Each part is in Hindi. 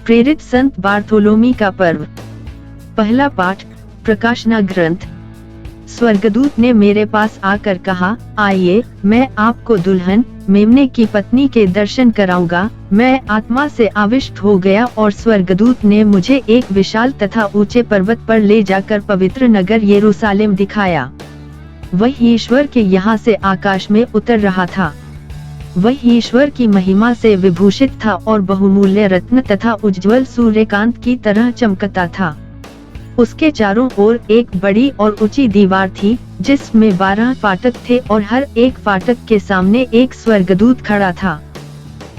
प्रेरित संत बार्थोलोमी का पर्व। पहला पाठ, प्रकाशना ग्रंथ। स्वर्गदूत ने मेरे पास आकर कहा, आइए, मैं आपको दुल्हन मेमने की पत्नी के दर्शन कराऊंगा। मैं आत्मा से आविष्ट हो गया और स्वर्गदूत ने मुझे एक विशाल तथा ऊंचे पर्वत पर ले जाकर पवित्र नगर यरूशलेम दिखाया। वह ईश्वर के यहाँ से आकाश में उतर रहा था। वह ईश्वर की महिमा से विभूषित था और बहुमूल्य रत्न तथा उज्ज्वल सूर्यकांत की तरह चमकता था। उसके चारों ओर एक बड़ी और ऊंची दीवार थी, जिसमें 12 फाटक थे और हर एक फाटक के सामने एक स्वर्गदूत खड़ा था।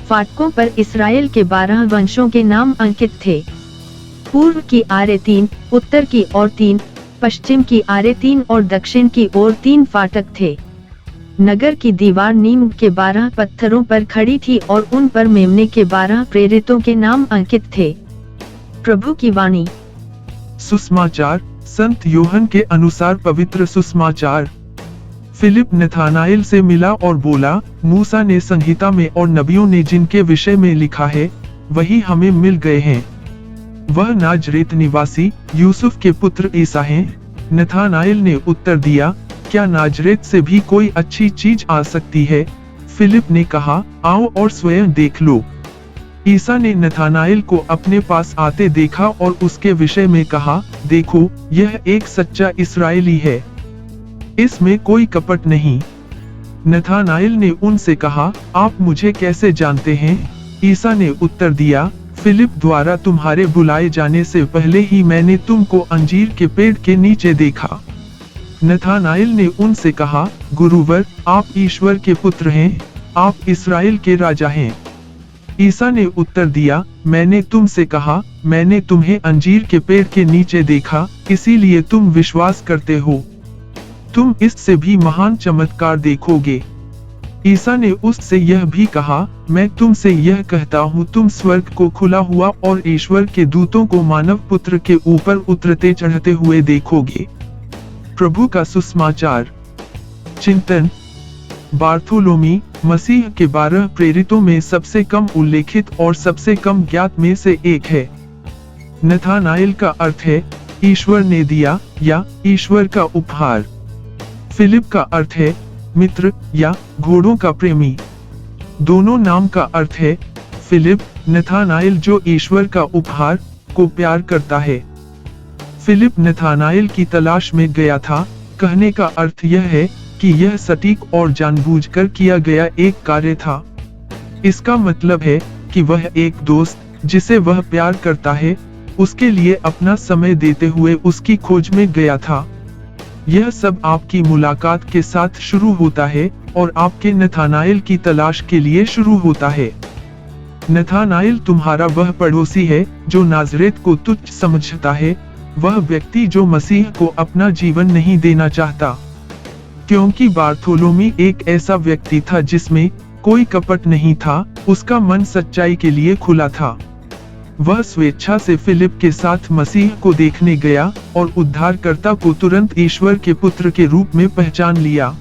फाटकों पर इस्राएल के 12 वंशों के नाम अंकित थे। पूर्व की आरे 3, उत्तर की ओर 3, पश्चिम की आरे 3 और दक्षिण की ओर 3 फाटक थे। नगर की दीवार नीम के 12 पत्थरों पर खड़ी थी और उन पर मेमने के 12 प्रेरितों के नाम अंकित थे। प्रभु की वाणी। सुसमाचार। संत यूहन्ना के अनुसार पवित्र सुसमाचार। फिलिप नथानाएल से मिला और बोला, मूसा ने संहिता में और नबियों ने जिनके विषय में लिखा है, वही हमें मिल गए हैं। वह नाजरेत निवासी यूसुफ के पुत्र ईसा हैं। नथानाएल ने उत्तर दिया, क्या नाजरेत से भी कोई अच्छी चीज आ सकती है? फिलिप ने कहा, आओ और स्वयं देख लो। ईसा ने नथानाएल को अपने पास आते देखा और उसके विषय में कहा, देखो, यह एक सच्चा इस्राएली है। इसमें कोई कपट नहीं। नथानाएल ने उनसे कहा, आप मुझे कैसे जानते हैं? ईसा ने उत्तर दिया, फिलिप द्वारा तुम्हारे बुलाए जाने से पहले ही मैंने तुमको अंजीर के पेड़ के नीचे देखा। नथानाएल ने उनसे कहा, गुरुवर, आप ईश्वर के पुत्र हैं, आप इस्राएल के राजा हैं। ईसा ने उत्तर दिया, मैंने तुमसे कहा, मैंने तुम्हें अंजीर के पेड़ के नीचे देखा, इसीलिए तुम विश्वास करते हो। तुम इससे भी महान चमत्कार देखोगे। ईसा ने उससे यह भी कहा, मैं तुमसे यह कहता हूँ, तुम स्वर्ग को खुला हुआ और ईश्वर के दूतों को मानव पुत्र के ऊपर उतरते चढ़ते हुए देखोगे। प्रभु का सुसमाचार। चिंतन। बार्थोलोमी मसीह के 12 प्रेरितों में सबसे कम उल्लेखित और सबसे कम ज्ञात में से एक है। नथानाएल का अर्थ है ईश्वर ने दिया या ईश्वर का उपहार। फिलिप का अर्थ है मित्र या घोड़ों का प्रेमी। दोनों नाम का अर्थ है फिलिप, नथानाएल जो ईश्वर का उपहार को प्यार करता है। फिलिप नथानाएल की तलाश में गया था। कहने का अर्थ यह है कि यह सटीक और जानबूझकर किया गया एक कार्य था। इसका मतलब है कि वह एक दोस्त जिसे वह प्यार करता है, उसके लिए अपना समय देते हुए उसकी खोज में गया था। यह सब आपकी मुलाकात के साथ शुरू होता है और आपके नथानाएल की तलाश के लिए शुरू होता है। नथानाएल तुम्हारा वह पड़ोसी है जो नाजरेत को तुच्छ समझता है, वह व्यक्ति जो मसीह को अपना जीवन नहीं देना चाहता। क्योंकि बार्थोलोमी एक ऐसा व्यक्ति था जिसमें कोई कपट नहीं था, उसका मन सच्चाई के लिए खुला था। वह स्वेच्छा से फिलिप के साथ मसीह को देखने गया और उद्धारकर्ता को तुरंत ईश्वर के पुत्र के रूप में पहचान लिया।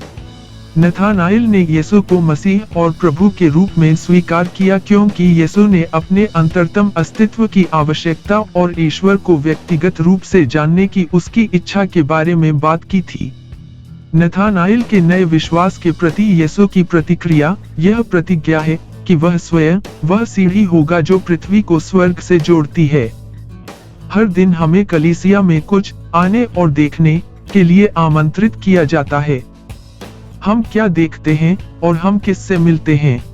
नथानाएल ने यीशु को मसीह और प्रभु के रूप में स्वीकार किया क्योंकि यीशु ने अपने अंतरतम अस्तित्व की आवश्यकता और ईश्वर को व्यक्तिगत रूप से जानने की उसकी इच्छा के बारे में बात की थी। नथानाएल के नए विश्वास के प्रति यीशु की प्रतिक्रिया यह प्रतिज्ञा है कि वह स्वयं वह सीढ़ी होगा जो पृथ्वी को स्वर्ग से जोड़ती है। हर दिन हमें कलीसिया में कुछ आने और देखने के लिए आमंत्रित किया जाता है। हम क्या देखते हैं और हम किससे मिलते हैं?